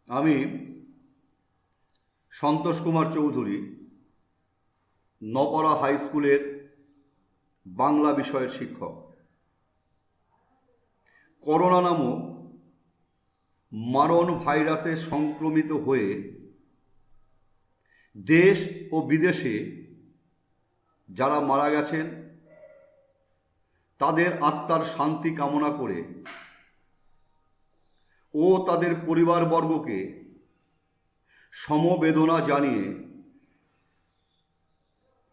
আমি সন্তোষ কুমার চৌধুরী, নপাড়া হাই স্কুলের বাংলা বিষয়ের শিক্ষক। করোনা নামক মারণ ভাইরাসে সংক্রমিত হয়ে দেশ ও বিদেশে যারা মারা গেছেন তাদের আত্মার শান্তি কামনা করে ও তাদের পরিবারবর্গকে সমবেদনা জানিয়ে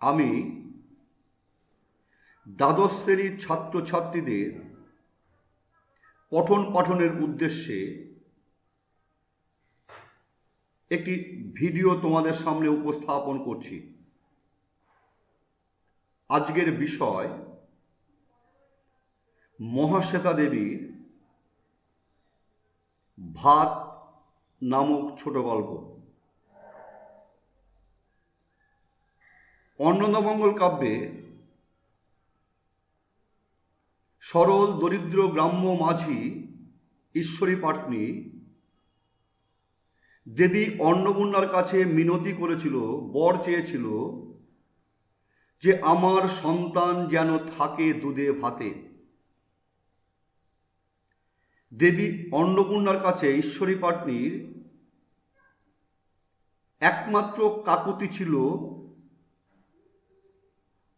আমি দ্বাদশ শ্রেণীর ছাত্রছাত্রীদের পঠন পাঠনের উদ্দেশ্যে একটি ভিডিও তোমাদের সামনে উপস্থাপন করছি। আজকের বিষয় মহাশ্বেতা দেবীর ভাত নামক ছোট গল্প। অন্নদামঙ্গল কাব্যে সরল দরিদ্র গ্রাম্য মাঝি ঈশ্বরী পাটনি দেবী অন্নপূর্ণার কাছে মিনতি করেছিল, বর চেয়েছিল যে আমার সন্তান যেন থাকে দুধে ভাতে। দেবী অন্নপূর্ণার কাছে ঈশ্বরী পাটনির একমাত্র কাকুতি ছিল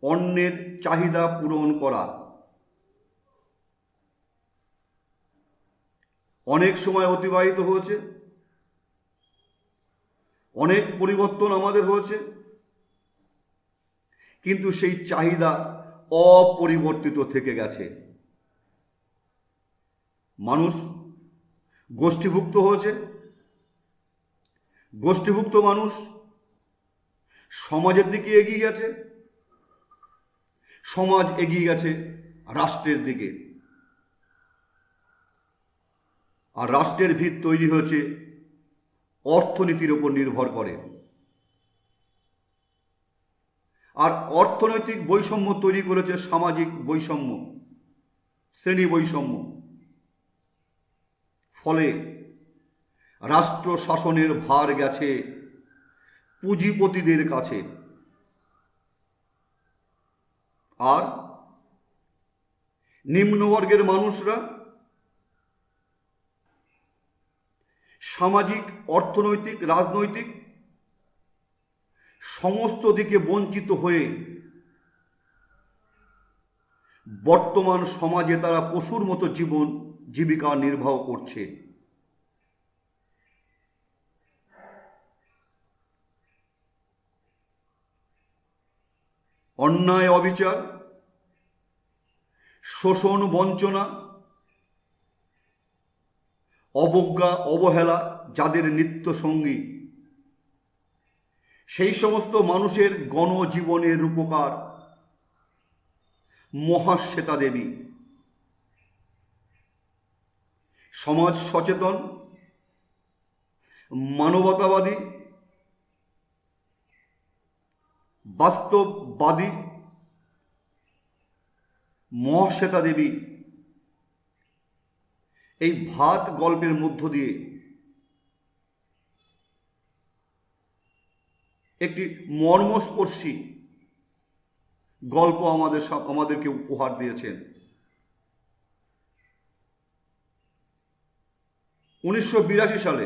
অন্নের চাহিদা পূরণ করা। অনেক সময় অতিবাহিত হয়েছে, অনেক পরিবর্তন আমাদের হয়েছে, কিন্তু সেই চাহিদা অপরিবর্তিত থেকে গেছে। মানুষ গোষ্ঠীভুক্ত হয়েছে, গোষ্ঠীভুক্ত মানুষ সমাজের দিকে এগিয়ে গেছে, সমাজ এগিয়ে গেছে রাষ্ট্রের দিকে, আর রাষ্ট্রের ভিত তৈরি হয়েছে অর্থনীতির উপর নির্ভর করে। আর অর্থনৈতিক বৈষম্য তৈরি করেছে সামাজিক বৈষম্য, শ্রেণী বৈষম্য। ফলে রাষ্ট্র শাসনের ভার গেছে পুঁজিপতিদের কাছে, আর নিম্নবর্গের মানুষরা সামাজিক, অর্থনৈতিক, রাজনৈতিক সমস্ত দিকে বঞ্চিত হয়ে বর্তমান সমাজে তারা পশুর মতো জীবিকা নির্বাহ করছে। অন্যায়, অবিচার, শোষণ, বঞ্চনা, অবজ্ঞা, অবহেলা যাদের নিত্য সঙ্গী, সেই সমস্ত মানুষের গণজীবনের রূপকার মহাশ্বেতা দেবী। সমাজ সচেতন, মানবতাবাদী, বাস্তববাদী মহাশ্বেতা দেবী এই ভাত গল্পের মধ্য দিয়ে একটি মর্মস্পর্শী গল্প আমাদেরকে উপহার দিয়েছেন। 1982 সালে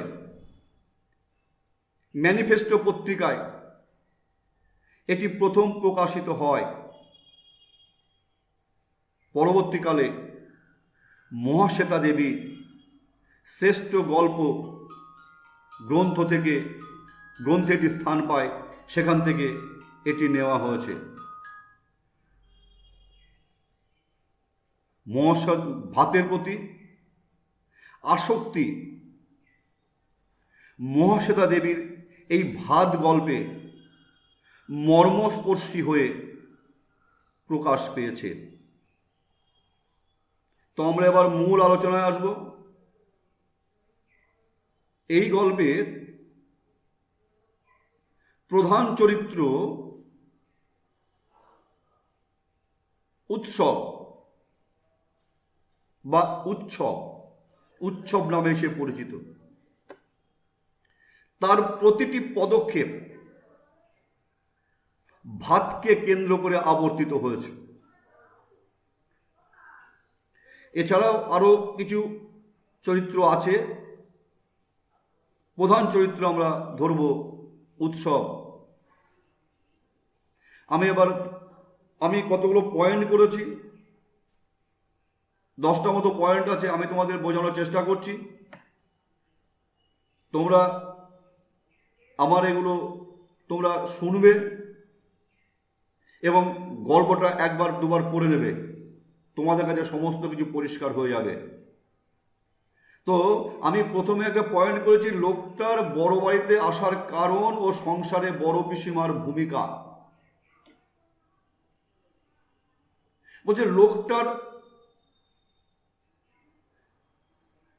ম্যানিফেস্টো পত্রিকায় এটি প্রথম প্রকাশিত হয়। পরবর্তীকালে মহাশ্বেতা দেবী শ্রেষ্ঠ গল্প গ্রন্থ থেকে গ্রন্থে এটি স্থান পায়, সেখান থেকে এটি নেওয়া হয়েছে। ভাতের প্রতি আসক্তি মহাশ্বেতা দেবীর এই ভাত গল্পে মর্মস্পর্শী হয়ে প্রকাশ পেয়েছে। তো আমরা এবার মূল আলোচনায় আসব। এই গল্পের প্রধান চরিত্র উৎসব বা উৎসব নামে সে পরিচিত। তার প্রতিটি পদক্ষেপ ভাতকে কেন্দ্র করে আবর্তিত হয়েছে। এছাড়াও আরো কিছু চরিত্র আছে। প্রধান চরিত্র আমরা ধরব উৎসব। আমি কতগুলো পয়েন্ট করেছি, 10টা মতো পয়েন্ট আছে, আমি তোমাদের বোঝানোর চেষ্টা করছি। তোমরা আমার এগুলো তোমরা শুনবে এবং গল্পটা একবার দুবার পড়ে নেবে, তোমাদের কাছে সমস্ত কিছু পরিষ্কার হয়ে যাবে। তো আমি প্রথমে একটা পয়েন্ট করেছি, লোকটার বড় বাড়িতে আসার কারণ ও সংসারে বড় পিসিমার ভূমিকা। বলছে লোকটার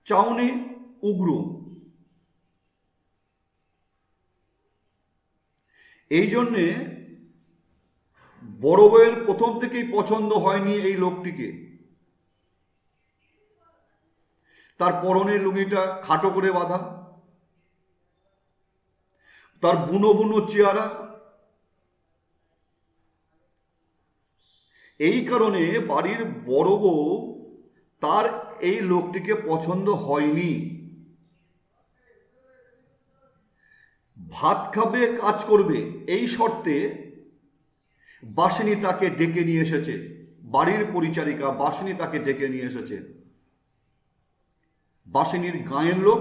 চাউনি উগ্র, এই জন্যে বড় বউয়ের প্রথম থেকেই পছন্দ হয়নি এই লোকটিকে। তার পরনের লুঙ্গিটা খাটো করে বাঁধা, তার বুনো বুনো চেহারা, এই কারণে বাড়ির বড় বউ তার এই লোকটিকে পছন্দ হয়নি। ভাত খাবে, কাজ করবে, এই শর্তে বাসিনী তাকে ডেকে নিয়ে এসেছে। বাড়ির পরিচারিকা বাসিনী তাকে ডেকে নিয়ে এসেছে। বাসিনীর গাঁয়ের লোক,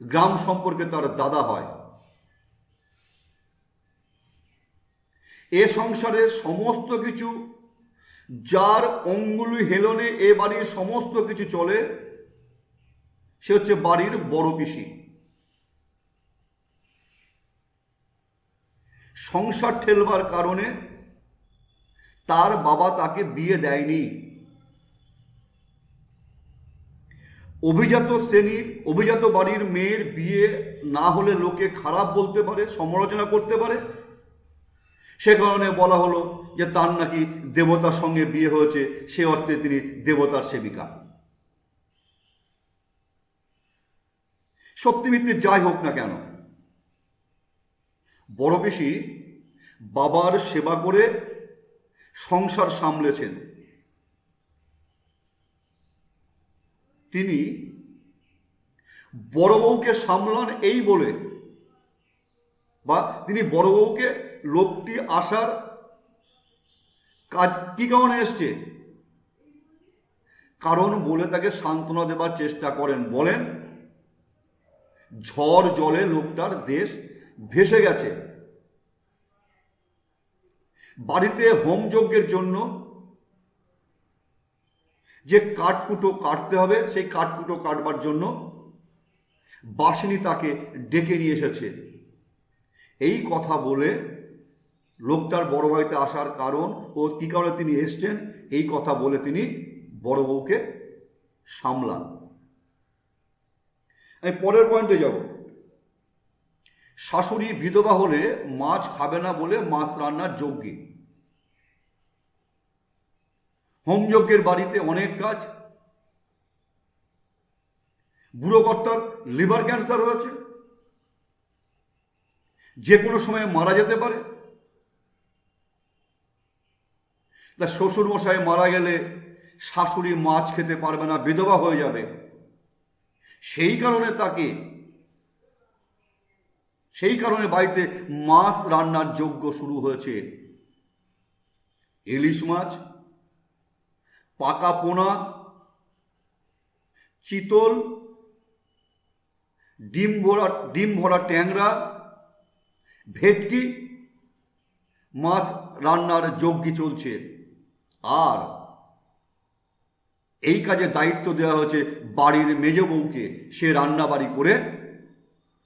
গ্রাম সম্পর্কে তার দাদা হয়। এ সংসারের সমস্ত কিছু, যার অঙ্গুলি হেলনে এ বাড়ির সমস্ত কিছু চলে, সে হচ্ছে বাড়ির বড় পিসি। সংসার ঠেলবার কারণে তার বাবা তাকে বিয়ে দেয়নি। অভিজাত বাড়ির মেয়ের বিয়ে না হলে লোকে খারাপ বলতে পারে, সমালোচনা করতে পারে। সে কারণে বলা হলো যে তার নাকি দেবতার সঙ্গে বিয়ে হয়েছে, সে অর্থে তিনি দেবতার সেবিকা। সত্যি মিথ্যে যাই হোক না কেন, বড় পিসি বাবার সেবা করে সংসার সামলেছেন। তিনি বড় বউকে সামলান এই বলে, বা তিনি বড় বউকে লোকটি আসার কাজ কি কারণে এসছে কারণ বলে তাকে সান্ত্বনা দেবার চেষ্টা করেন। বলেন ঝড় জলে লোকটার দেশ ভেসে গেছে। বাড়িতে হোমযজ্ঞের জন্য যে কাঠকুটো কাটতে হবে, সেই কাঠকুটো কাটবার জন্য বাসিনী তাকে ডেকে নিয়ে এসেছে। এই কথা বলে লোকটার বড় বাড়িতে আসার কারণ ও কি কারণে তিনি এসছেন, এই কথা বলে তিনি বড় বউকে সামলান। আমি পরের পয়েন্টে যাব। শাশুড়ি বিধবা হলে মাছ খাবে না বলে মাছ রান্নার যজ্ঞে। হোমযজ্ঞের বাড়িতে অনেক কাজ। বুড়ো কর্তার লিভার ক্যান্সার হয়েছে, যে কোনো সময় মারা যেতে পারে। তার শ্বশুর মশাই মারা গেলে শাশুড়ি মাছ খেতে পারবে না, বিধবা হয়ে যাবে। সেই কারণে বাড়িতে মাছ রান্নার যজ্ঞ শুরু হয়েছে। ইলিশ মাছ, পাকা পোনা, চিতল, ডিম ভরা ট্যাংরা, ভেটকি মাছ রান্নার যজ্ঞ চলছে। আর এই কাজে দায়িত্ব দেওয়া হয়েছে বাড়ির মেজ বউকে। সে রান্না বাড়ি করে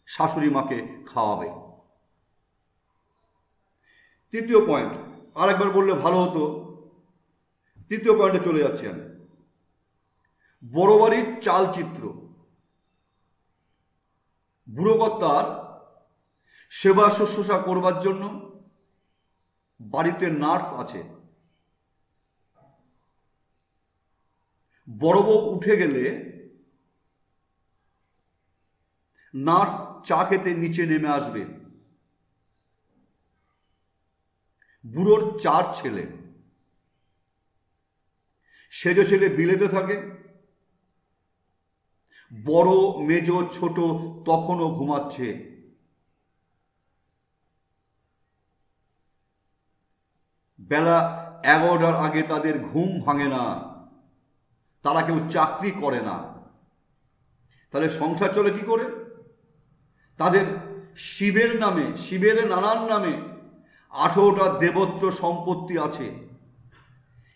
শাশুড়ি মাকে খাওয়াবে। তৃতীয় পয়েন্ট আরেকবার বললে ভালো হতো। তৃতীয় পয়েন্টে চলে যাচ্ছি আমি। বড় বাড়ির চালচিত্র। বুড়ো কর্তার সেবা শুশ্রূষা করবার জন্য বাড়িতে নার্স আছে। বড় বউ উঠে গেলে নার্স চা খেতে নিচে নেমে আসবে। বুড়োর 4 ছেলে, সেজো ছেলে বিলেতে থাকে, বড় মেজ ছোট তখনও ঘুমাচ্ছে। বেলা 11টার আগে তাদের ঘুম ভাঙে না, তারা কেউ চাকরি করে না। তাহলে সংসার চলে কি করে? তাদের শিবের নামে, শিবের নানান নামে 18টা দেবত্ব সম্পত্তি আছে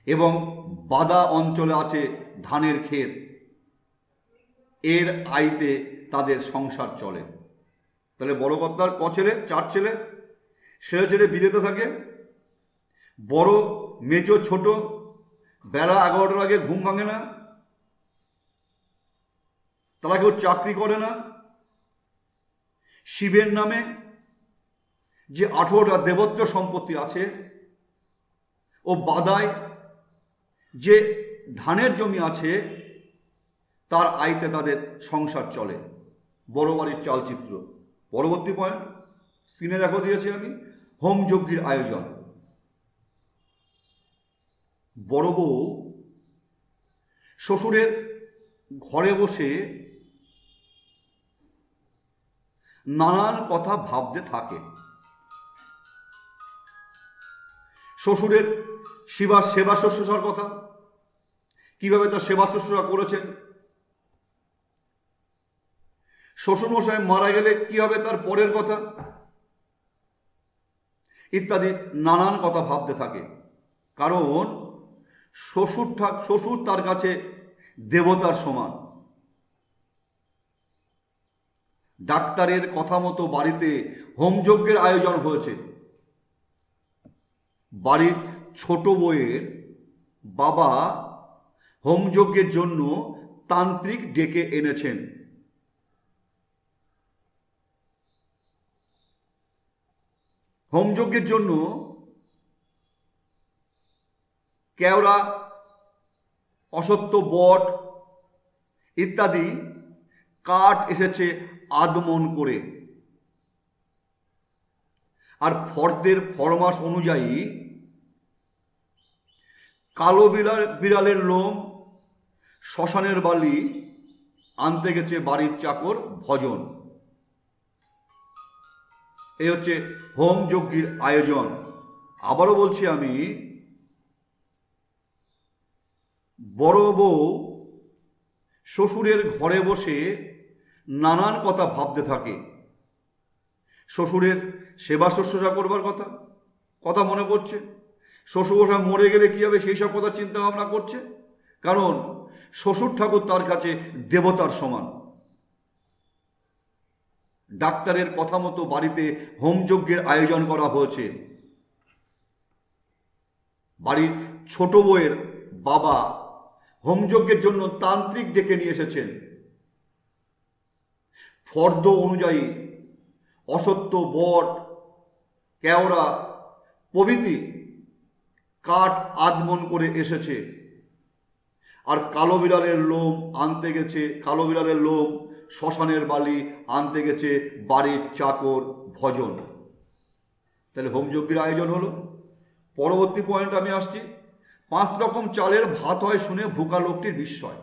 এবং বাদা অঞ্চলে আছে ধানের ক্ষেত। এর আইতে তাদের সংসার চলে। তাহলে বড় কর্তার ক ছেলে? 4 ছেলে, সে ছেলে বিলেতে থাকে, বড় মেজ ছোট, বেলা 11টার আগে ঘুম ভাঙে না, তারা কেউ চাকরি করে না। শিবের নামে যে 18টা দেবত্ব সম্পত্তি আছে ও বাদায় যে ধানের জমি আছে তার আইতে তাদের সংসার চলে। বড় বাড়ির চালচিত্র। পরবর্তী পয়েন্ট স্ক্রিনে দেখো দিয়েছি আমি, হোম যজ্ঞের আয়োজন। বড় বউ শ্বশুরের ঘরে বসে নানান কথা ভাবতে থাকে। শ্বশুরের সেবা শুশ্রূষার কথা, কিভাবে তার সেবা শুশ্রূষা করেছেন, শ্বশুরমশাই মারা গেলে কি হবে তার পরের কথা, ইত্যাদি নানান কথা ভাবতে থাকে। কারণ শ্বশুর তার কাছে দেবতার সমান। ডাক্তারের কথা মতো বাড়িতে হোমযজ্ঞের আয়োজন হয়েছে। বাড়ির ছোট বউয়ের বাবা হোমযজ্ঞের জন্য তান্ত্রিক ডেকে এনেছেন। হোমযজ্ঞের জন্য কেওড়া, অশ্বত্থ বট ইত্যাদি কাঠ এসেছে আগমন করে। আর ফর্দের ফরমাস অনুযায়ী কালো বিড়ালের লোম, শ্মশানের বালি আনতে গেছে বাড়ির চাকর ভজন। এই হচ্ছে হোম যজ্ঞের আয়োজন। আবারও বলছি আমি, বড় বউ শ্বশুরের ঘরে বসে নানান কথা ভাবতে থাকে। শ্বশুরের সেবা শুশ্রূষা করবার কথা মনে পড়ছে। শ্বশুরমশাই মরে গেলে কি হবে সেই সব কথা চিন্তা ভাবনা করছে। কারণ শ্বশুর ঠাকুর তার কাছে দেবতার সমান। ডাক্তারের কথা মতো বাড়িতে হোমযজ্ঞের আয়োজন করা হয়েছে। বাড়ির ছোট বউয়ের বাবা হোমযজ্ঞের জন্য তান্ত্রিক ডেকে নিয়ে এসেছেন। ফর্দ অনুযায়ী অশ্বত্থ, বট, কেওড়া প্রভৃতি কাঠ আগমন করে এসেছে। আর কালো বিড়ালের লোম আনতে গেছে, কালো বিড়ালের লোম, শ্মশানের বালি আনতে গেছে বাড়ির চাকর ভজন। তাহলে হোমযজ্ঞের আয়োজন হলো। পরবর্তী পয়েন্ট আমি আসছি। 5 রকম চালের ভাত হয় শুনে ভুকা লোকটির বিস্ময়।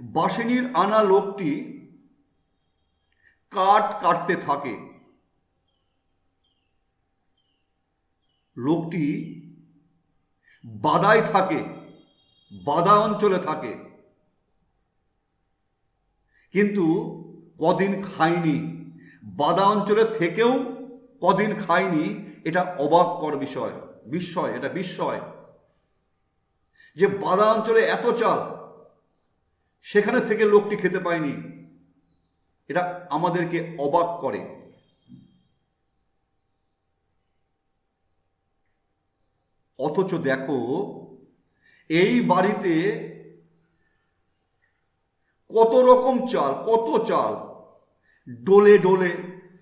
বাসিনীর আনা লোকটি কাঠ কাটতে থাকে। লোকটি বাদায় থাকে, বাদা অঞ্চলে থাকে, কিন্তু কদিন খায়নি। বাদা অঞ্চলে থেকেও কদিন খায়নি। এটা অবাককর বিস্ময়, এটা বিস্ময় যে বাদা অঞ্চলে এত চাল, সেখানে থেকে লোকটি খেতে পায়নি। এটা আমাদেরকে অবাক করে। অথচ দেখো এই বাড়িতে কত রকম চাল, কত চাল, ডোলে ডোলে,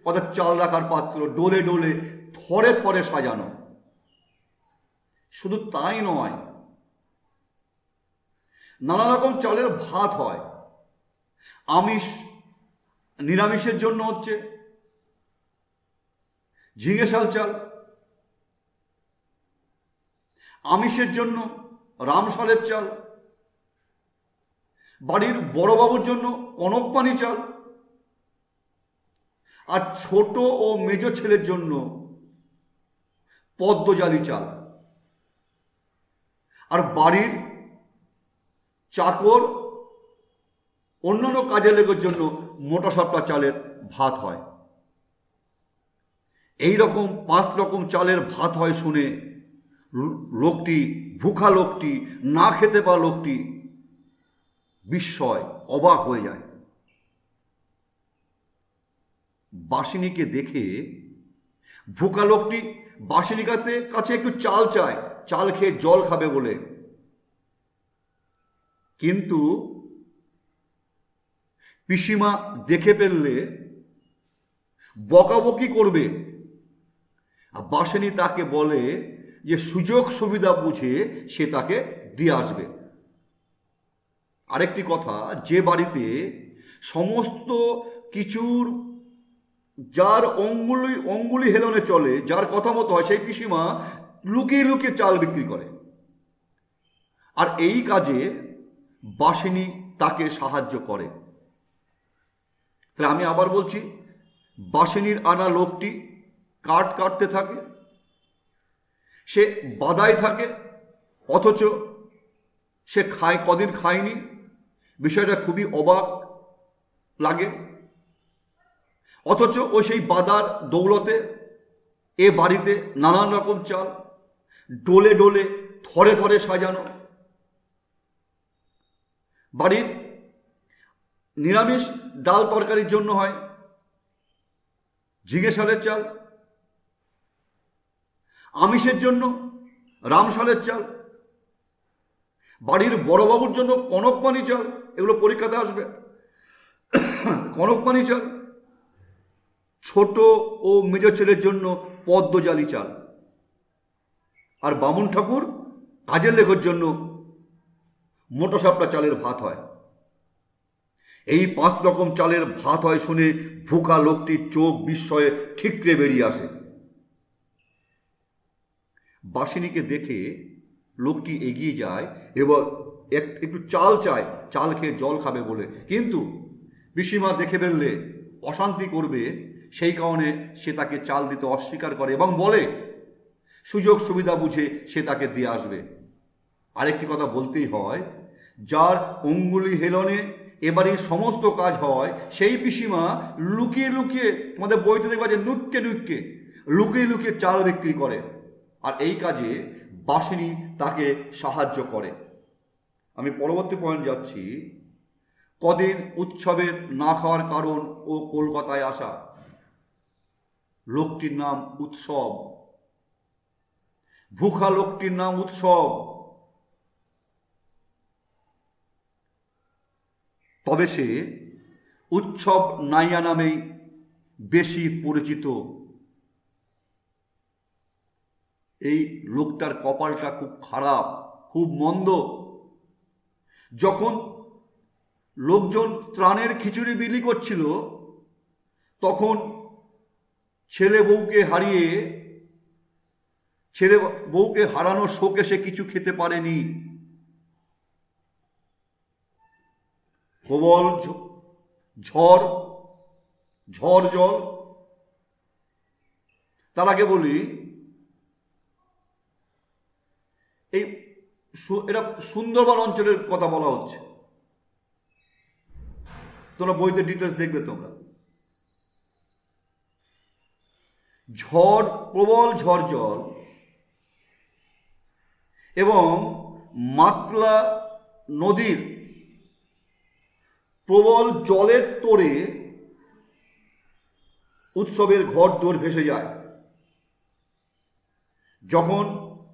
অর্থাৎ চাল রাখার পাত্র ডোলে ডোলে থরে থরে সাজানো। শুধু তাই নয়, নানা রকম চালের ভাত হয়। আমিষ নিরামিষের জন্য হচ্ছে ঝিঙে শাল চাল, আমিষের জন্য রামশালের চাল, বাড়ির বড়বাবুর জন্য কনকপানি চাল, আর ছোট ও মেজ ছেলের জন্য পদ্মজালি চাল। আর বাড়ির চাকর অন্যান্য কাজের লোকের জন্য মোটা সাপটা চালের ভাত হয়। এই রকম 5 রকম চালের ভাত হয় শুনে লোকটি, ভুখা লোকটি, না খেতে পাওয়া লোকটি বিস্ময়, অবাক হয়ে যায়। বাসিনীকে দেখে ভুখা লোকটি বাসিনীর কাছে একটু চাল চায়, চাল খেয়ে জল খাবে বলে। কিন্তু পিসিমা দেখে ফেললে বকাবকি করবে। বাসিনী তাকে বলে যে সুযোগ সুবিধা বুঝে সে তাকে দিয়ে আসবে। আরেকটি কথা, যে বাড়িতে সমস্ত কিছুর যার অঙ্গুলি হেলনে চলে, যার কথা মতো হয়, সেই পিসিমা লুকিয়ে লুকিয়ে চাল বিক্রি করে। আর এই কাজে বাসিনী তাকে সাহায্য করে। তাহলে আমি আবার বলছি, বাসিনীর আনা লোকটি কাঠ কাটতে থাকে, সে বাদায় থাকে, অথচ সে কদিন খায়নি। বিষয়টা খুবই অবাক লাগে। অথচ ও সেই বাদার দৌলতে এ বাড়িতে নানান রকম চাল ডোলে ডোলে থরে থরে সাজানো। বাড়ির নিরামিষ ডাল তরকারির জন্য হয় ঝিঙে শালের চাল, আমিষের জন্য রামশালের চাল, বাড়ির বড়বাবুর জন্য কনকপানি চাল, এগুলো পরীক্ষাতে আসবে, কনকপানি চাল, ছোট ও মেজ ছেলের জন্য পদ্মজালি চাল, আর বামুন ঠাকুর কাজের লেখের জন্য মোটা সাপটা চালের ভাত হয়। এই 5 রকম চালের ভাত হয় শুনে ভুখা লোকটির চোখ বিস্ময়ে ঠিকরে বেরিয়ে আসে। বাসিনীকে দেখে লোকটি এগিয়ে যায় এবং একটু চাল চায়, চাল খেয়ে জল খাবে বলে। কিন্তু পিসিমা দেখে ফেললে অশান্তি করবে, সেই কারণে সে তাকে চাল দিতে অস্বীকার করে এবং বলে সুযোগ সুবিধা বুঝে সে তাকে দিয়ে আসবে। আরেকটি কথা বলতেই হয়, যার অঙ্গুলি হেলনে এবারের সমস্ত কাজ হয়, সেই পিসিমা লুকিয়ে লুকিয়ে, তোমাদের বইতে দেখবা যে নুক্কে নুক্কে লুকিয়ে লুকিয়ে চাল বিক্রি করে। আর এই কাজে বাসিনী তাকে সাহায্য করে। আমি পরবর্তী পয়েন্ট যাচ্ছি। কদিন উৎসবের না খাওয়ার কারণ ও কলকাতায় আসা। লোকটির নাম উৎসব, ভুখা লোকটির নাম উৎসব। তবে সে উৎসব নাইয়া নামেই বেশি পরিচিত। এই লোকটার কপালটা খুব খারাপ, খুব মন্দ। যখন লোকজন ত্রাণের খিচুড়ি বিলি করছিল, তখন ছেলে বউকে হারানোর শোকে সে কিছু খেতে পারেনি। প্রবল ঝড় জল। তার আগে বলি, এটা সুন্দরবন অঞ্চলের কথা বলা হচ্ছে, তোমরা বইতে ডিটেলস দেখবে। তোমরা প্রবল ঝড় জল এবং মাতলা নদীর প্রবল জলের তোড়ে উৎসবের ঘর দোর ভেসে যায়। যখন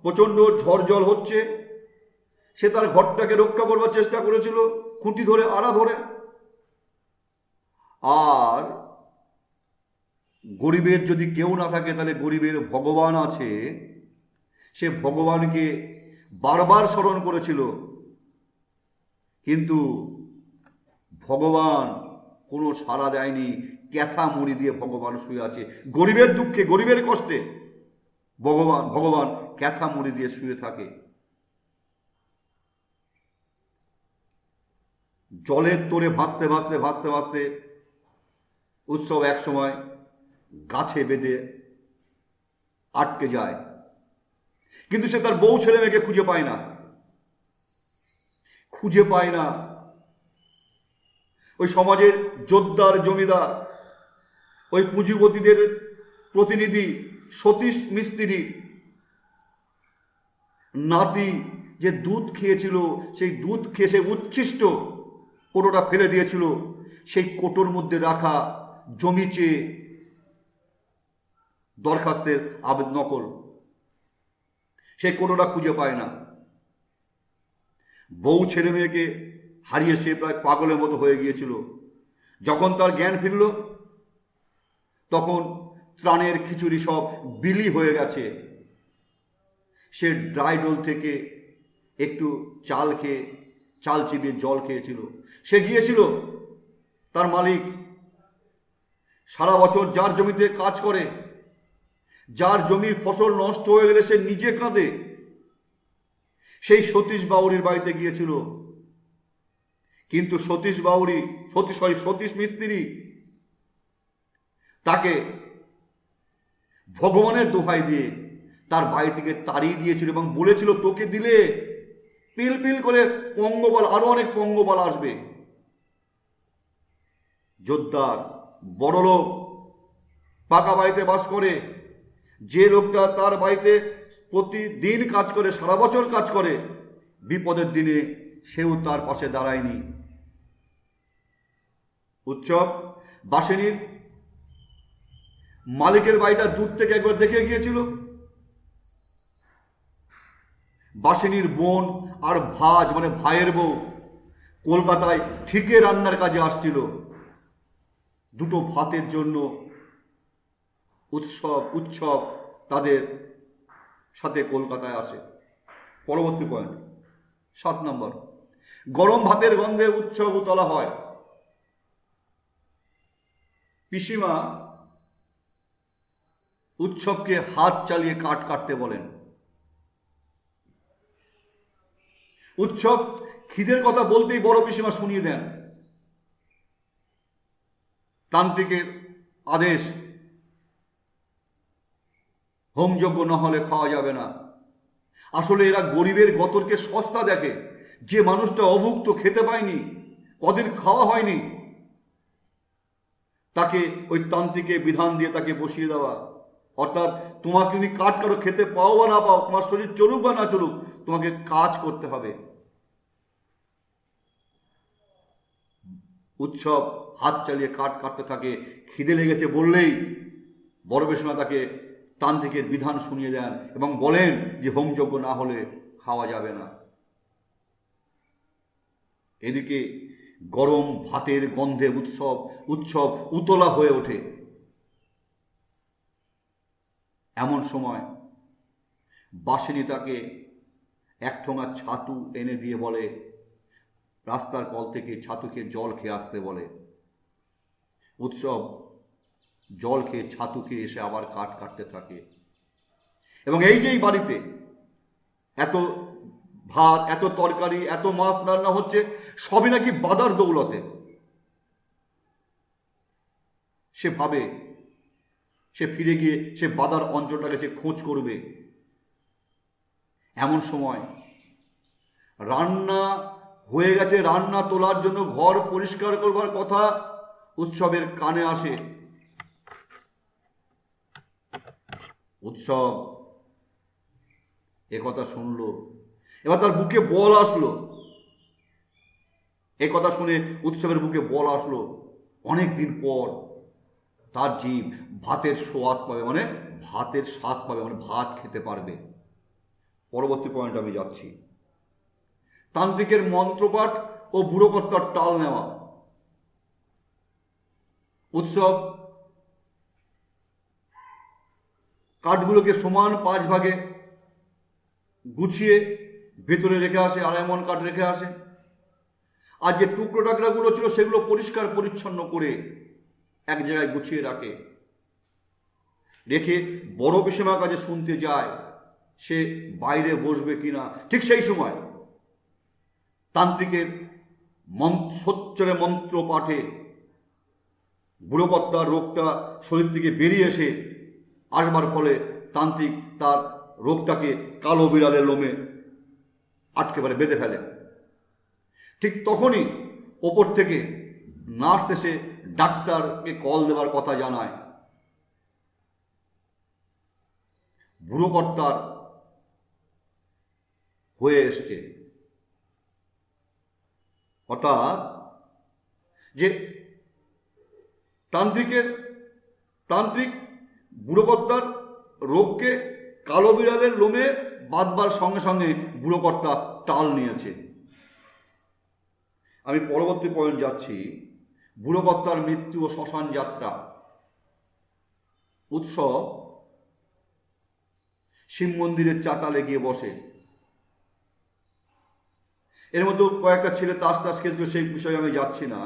প্রচণ্ড ঝড় জল হচ্ছে, সে তার ঘরটাকে রক্ষা করবার চেষ্টা করেছিল খুঁটি ধরে, আড়া ধরে। আর গরিবের যদি কেউ না থাকে, তাহলে গরিবের ভগবান আছে। সে ভগবানকে বারবার স্মরণ করেছিল, কিন্তু ভগবান কোনো সাড়া দেয়নি। ক্যাথা মুড়ি দিয়ে ভগবান শুয়ে আছে, গরিবের দুঃখে, গরিবের কষ্টে ভগবান ক্যাথা মুড়ি দিয়ে শুয়ে থাকে। জলের তোরে ভাসতে ভাসতে ভাসতে ভাসতে উৎসব এক সময় গাছে বেঁধে আটকে যায়, কিন্তু সে তার বউ ছেলে মেয়েকে খুঁজে পায় না। ওই সমাজের জোরদার জমিদার, ওই পুঁজিপতিদের প্রতিনিধি সতীশ মিস্ত্রি নাতি যে দুধ খেয়েছিল, সেই দুধ খেয়ে সে উচ্ছিষ্ট কোটোটা ফেলে দিয়েছিল, সেই কোটোর মধ্যে রাখা জমি চেয়ে দরখাস্তের নকল, সেই কোটোটা খুঁজে পায় না। বউ ছেলে মেয়েকে হারিয়ে সে প্রায় পাগলের মতো হয়ে গিয়েছিল। যখন তার জ্ঞান ফিরল, তখন ত্রাণের খিচুড়ি সব বিলি হয়ে গেছে। সে ড্রাইডোল থেকে একটু চাল চিবিয়ে জল খেয়েছিল। সে গিয়েছিল তার মালিক, সারা বছর যার জমিতে কাজ করে, যার জমির ফসল নষ্ট হয়ে গেলে সে নিজে কাঁদে, সেই সতীশ বাউরির বাড়িতে গিয়েছিল। কিন্তু সতীশ মিস্ত্রি তাকে ভগবানের দোহাই দিয়ে তার বাড়ি থেকে তাড়িয়ে দিয়েছিল এবং বলেছিল, তোকে দিলে পিল পিল করে পঙ্গপাল, আরো অনেক পঙ্গপাল আসবে। জোরদার বড়লোক, পাকা বাড়িতে বাস করে, যে লোকটা তার বাড়িতে প্রতিদিন কাজ করে, সারা বছর কাজ করে, বিপদের দিনে সেও তার পাশে দাঁড়ায়নি। উৎসব বাসিনীর মালিকের বাড়িটা দূর থেকে একবার দেখে গিয়েছিল। বাসিনীর বোন আর ভাজ মানে ভাইয়ের বউ কলকাতায় ঠিকে রান্নার কাজে আসছিল। দুটো ভাতের জন্য উৎসব তাদের সাথে কলকাতায় আসে। পরবর্তী পয়েন্ট 7 নম্বর, গরম ভাতের গন্ধে উৎসব উতলা হয়। পিসিমা উৎসবকে হাত চালিয়ে কাঠ কাটতে বলেন। উৎসব খিদের কথা বলতেই বড় পিসিমা শুনিয়ে দেন। তান্ত্রিকের আদেশ, হোমযজ্ঞ না হলে খাওয়া যাবে না। আসলে এরা গরিবের গতরকে সস্তা দেখে। যে মানুষটা অভুক্ত, খেতে পায়নি, কদিন খাওয়া হয়নি, তাকে ওই তান্ত্রিকের বিধান দিয়ে তাকে বসিয়ে দেওয়া। অর্থাৎ তোমাকে তুমি কাঠ কাটো, খেতে পাও বা না পাও, তোমার শরীর চলুক বা না চলুক, তোমাকে কাজ করতে হবে। উৎসব হাত চালিয়ে কাঠ কাটতে থাকে। খিদে লেগেছে বললেই বড় পিসিমা তাকে তান্ত্রিকের বিধান শুনিয়ে দেন এবং বলেন যে হোমযজ্ঞ না হলে খাওয়া যাবে না। এদিকে গরম ভাতের গন্ধে উৎসব উতলা হয়ে ওঠে। এমন সময় বাসিনী তাকে এক ঠোঙা ছাতু এনে দিয়ে বলে, রাস্তার কল থেকে ছাতু খেয়ে জল খেয়ে আসতে বলে। উৎসব জল খেয়ে ছাতু খেয়ে এসে আবার কাঠ কাটতে থাকে। এবং এই যে বাড়িতে এত ভাত, এত তরকারি, এত মাছ রান্না হচ্ছে, সবই নাকি বাদার দৌলতে। সে ভাবে, সে ফিরে গিয়ে সে বাদার অঞ্চলটাকে সে খোঁজ করবে। এমন সময় রান্না হয়ে গেছে, রান্না তোলার জন্য ঘর পরিষ্কার করবার কথা উৎসবের কানে আসে। উৎসব একথা শুনলো, এবার তার বুকে বল আসলো। একথা শুনে উৎসবের বুকে বল আসলো। অনেক দিন পর তার জীব ভাতের স্বাদ পাবে, মানে ভাতের স্বাদ পাবে, মানে ভাত খেতে পারবে। পরবর্তী পয়েন্ট আমি যাচ্ছি। তান্ত্রিকের মন্ত্রপাঠ ও বুড়োকর্তার টাল নেওয়া। উৎসব কাঠগুলোকে সমান 5 ভাগে গুছিয়ে ভেতরে রেখে আসে, 2.5 মণ কাঠ রেখে আসে। আর যে টুকরো টাকরাগুলো ছিল সেগুলো পরিষ্কার পরিচ্ছন্ন করে এক জায়গায় গুছিয়ে রেখে বড় পিসিমার কাছে শুনতে যায় সে বাইরে বসবে কিনা। ঠিক সেই সময় তান্ত্রিকের সোচ্চরে মন্ত্র পাঠে বুড়োকর্তার রোগটা শরীর থেকে বেরিয়ে এসে আসবার ফলে তান্ত্রিক তার রোগটাকে কালো বিড়ালের লোমে আটকে পারে, বেঁধে ফেলে। ঠিক তখনই ওপর থেকে নার্স এসে ডাক্তারকে কল দেওয়ার কথা জানায়। বুড়োকর্তার হয়ে এসছে, অর্থাৎ যে তান্ত্রিক বুড়োকর্তার রোগকে কালো বিড়ালের লোমে বাঁধবার সঙ্গে সঙ্গে বুড়োকর্তা টাল নিয়েছে। আমি পরবর্তী পয়েন্ট যাচ্ছি, বুড়োকর্তার মৃত্যু ও শ্মশান যাত্রা। উৎসব শিব মন্দিরের চাতালে গিয়ে বসে। এর মধ্যে কয়েকটা ছেলে তাস খেলছে, সেই বিষয়ে আমি যাচ্ছি না।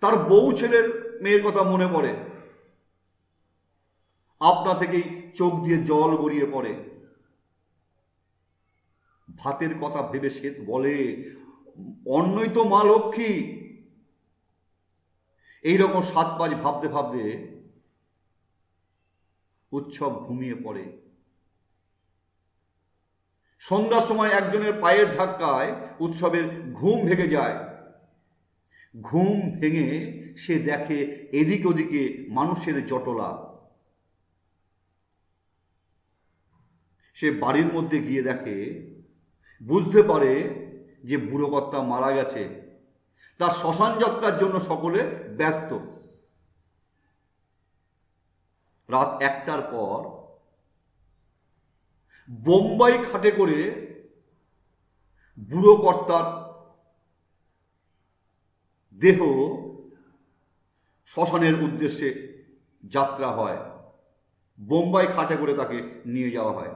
তার বউ ছেলের মেয়ের কথা মনে পড়ে, আপনা থেকেই চোখ দিয়ে জল গড়িয়ে পড়ে। ভাতের কথা ভেবে সে বলে, অন্যই তো মা লক্ষ্মী। এইরকম 7-5 ভাবতে উৎসব ঘুমিয়ে পড়ে। সন্ধ্যার সময় একজনের পায়ের ধাক্কায় উৎসবের ঘুম ভেঙে যায়। ঘুম ভেঙে সে দেখে এদিক ওদিকে মানুষের জটলা। সে বাড়ির মধ্যে গিয়ে দেখে, বুঝতে পারে যে বুড়োকর্তা মারা গেছে। তার শ্মশান যাত্রার জন্য সকলে ব্যস্ত। রাত 1টার পর বোম্বাই খাটে করে বুড়োকর্তার দেহ শ্মশানের উদ্দেশ্যে যাত্রা হয়। বোম্বাই খাটে করে তাকে নিয়ে যাওয়া হয়।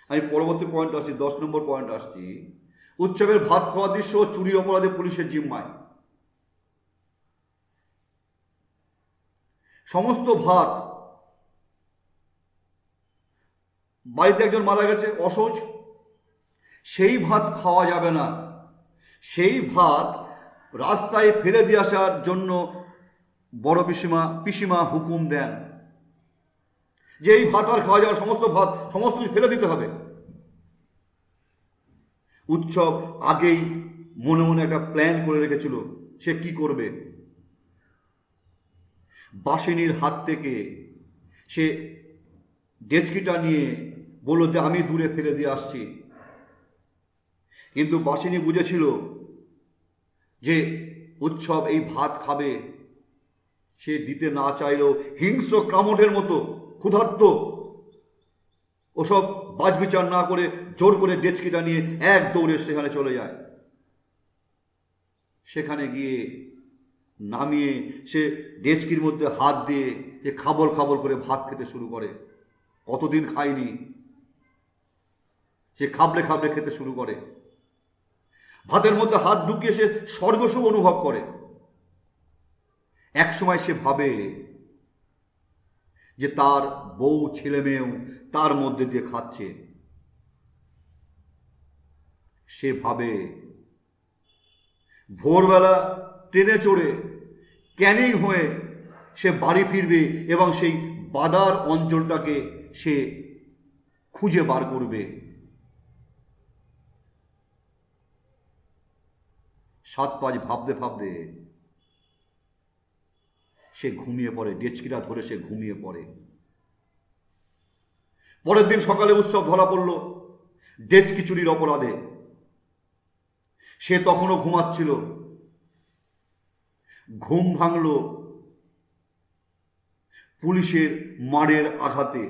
আমি পরবর্তী পয়েন্ট আসছি, 10 নম্বর পয়েন্ট আসছি। উৎসবের ভাত খাওয়া দৃশ্য ও চুরি অপরাধে পুলিশের জিম্মায়। সমস্ত ভাত, বাড়িতে একজন মারা গেছে অসহজ, সেই ভাত খাওয়া যাবে না। সেই ভাত রাস্তায় ফেলে দিয়ে আসার জন্য বড় পিসিমা হুকুম দেন যে এই ভাত আর খাওয়া যাবে, সমস্ত কিছু ফেলে দিতে হবে। উৎসব আগেই মনে মনে একটা প্ল্যান করে রেখেছিল সে কি করবে। বাসিনীর হাত থেকে সে ডেচকিটা নিয়ে বলল যে আমি দূরে ফেলে দিয়ে আসছি। কিন্তু বাসিনী বুঝেছিল যে উৎসব এই ভাত খাবে। সে দিতে না চাইলেও হিংস্র কামটের মতো ক্ষুধার্ত ওসব বাছবিচার না করে জোর করে ডেচকিটা নিয়ে এক দৌড়ে সেখানে চলে যায়। সেখানে গিয়ে নামিয়ে সে ডেচকির মধ্যে হাত দিয়ে যে খাবল করে ভাত খেতে শুরু করে। কতদিন খায়নি, সে খাবলে খেতে শুরু করে। ভাতের মধ্যে হাত ঢুকিয়ে সে স্বর্গসুখ অনুভব করে। এক সময় সে ভাবে যে তার বউ ছেলে মেয়েও তার মধ্যে দিয়ে খাচ্ছে। সে ভাবে ভোরবেলা ট্রেনে চড়ে ক্যানিং হয়ে সে বাড়ি ফিরবে এবং সেই বাদার অঞ্চলটাকে সে খুঁজে বার করবে। 7-5 ভাবতে সে ঘুমিয়ে পড়ে। ডেচকিটা ধরে সে ঘুমিয়ে পড়ে। পরের দিন সকালে উৎসব ধরা পড়ল ডেচকি চুরির অপরাধে। সে তখনও ঘুমাচ্ছিল। ঘুম ভাঙল পুলিশের মারের আঘাতে।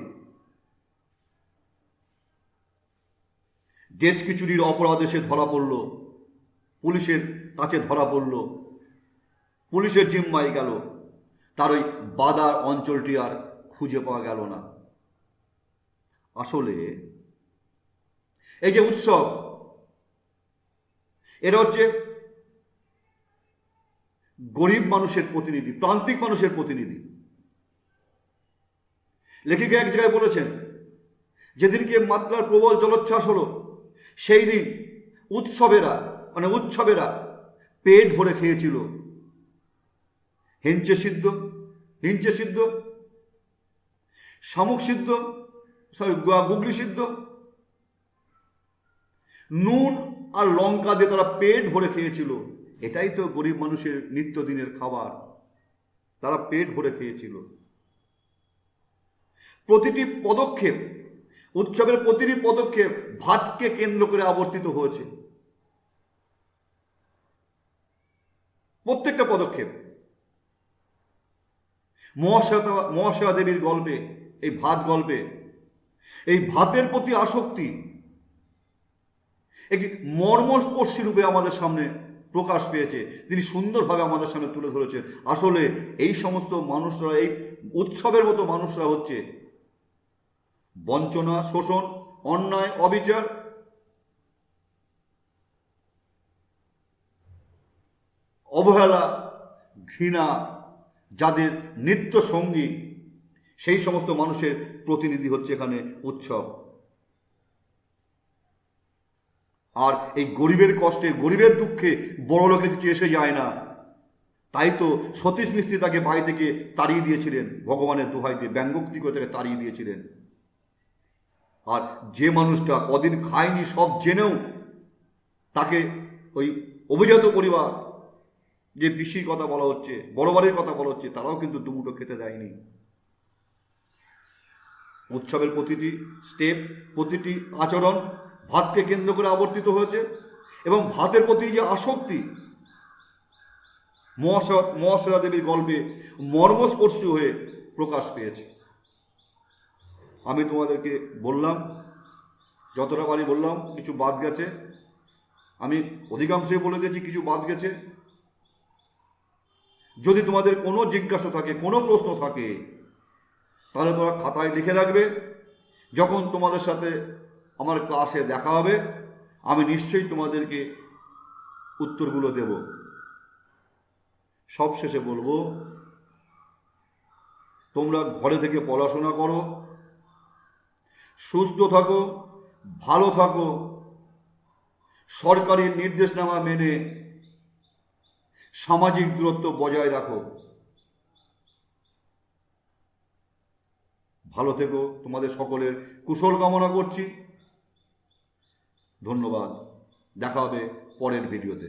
ডেচকি চুরির অপরাধে সে ধরা পড়ল, পুলিশের কাছে ধরা পড়ল, পুলিশের জিম্মায় গেল। তার ওই বাদার অঞ্চলটি আর খুঁজে পাওয়া গেল না। আসলে এই যে উৎসব, এরা হচ্ছে গরিব মানুষের প্রতিনিধি, প্রান্তিক মানুষের প্রতিনিধি। লেখিকা এক জায়গায় বলেছেন, যেদিনকে মাত্রার প্রবল জলোচ্ছ্বাস হলো সেই দিন উৎসবেরা পেট ভরে খেয়েছিল হিঞ্চে সিদ্ধ, শামুক সিদ্ধ, গুগলি সিদ্ধ, নুন আর লঙ্কা দিয়ে তারা পেট ভরে খেয়েছিল। এটাই তো গরিব মানুষের নিত্যদিনের খাবার, তারা পেট ভরে খেয়েছিল। প্রতিটি পদক্ষেপ, উৎসবের প্রতিটি পদক্ষেপ ভাতকে কেন্দ্র করে আবর্তিত হয়েছে। প্রত্যেকটা পদক্ষেপ মহাশ্বেতা দেবীর গল্পে, এই ভাত গল্পে এই ভাতের প্রতি আসক্তি একটি মর্মস্পর্শী রূপে আমাদের সামনে প্রকাশ পেয়েছে। তিনি সুন্দরভাবে আমাদের সামনে তুলে ধরেছেন। আসলে এই সমস্ত মানুষরা, এই উৎসবের মতো মানুষরা হচ্ছে বঞ্চনা, শোষণ, অন্যায়, অবিচার, অবহেলা, ঘৃণা যাদের নিত্য সঙ্গী, সেই সমস্ত মানুষের প্রতিনিধি হচ্ছে এখানে উৎসব। আর এই গরিবের কষ্টে, গরিবের দুঃখে বড় লোকের কিছু এসে যায় না। তাই তো সতীশ মিস্ত্রি তাকে বাড়ি থেকে তাড়িয়ে দিয়েছিলেন, ভগবানের দোহাই দিয়ে ব্যঙ্গোক্তি করে তাকে তাড়িয়ে দিয়েছিলেন। আর যে মানুষটা কদিন খায়নি সব জেনেও তাকে ওই অভিজাত পরিবার, যে পিসির কথা বলা হচ্ছে, বড় বাড়ির কথা বলা হচ্ছে, তারাও কিন্তু দুমুঠো খেতে দেয়নি। উৎসবের প্রতিটি স্টেপ, প্রতিটি আচরণ ভাতকে কেন্দ্র করে আবর্তিত হয়েছে এবং ভাতের প্রতি যে আসক্তি মহাশ্বেতা দেবীর গল্পে মর্মস্পর্শী হয়ে প্রকাশ পেয়েছে। আমি তোমাদেরকে বললাম, যতটা পারি বললাম, কিছু বাদ গেছে, আমি অধিকাংশই বলে দিয়েছি, কিছু বাদ গেছে। যদি তোমাদের কোনো জিজ্ঞাসা থাকে, কোনো প্রশ্ন থাকে, তাহলে তোমরা খাতায় লিখে রাখবে। যখন তোমাদের সাথে আমার ক্লাসে দেখা হবে আমি নিশ্চয়ই তোমাদেরকে উত্তরগুলো দেব। সবশেষে বলবো, তোমরা ঘরে থেকে পড়াশোনা করো, সুস্থ থাকো, ভালো থাকো, সরকারি নির্দেশনামা মেনে সামাজিক দূরত্ব বজায় রাখো। ভালো থেকো, তোমাদের সকলের কুশল কামনা করছি। ধন্যবাদ, দেখা হবে পরের ভিডিওতে।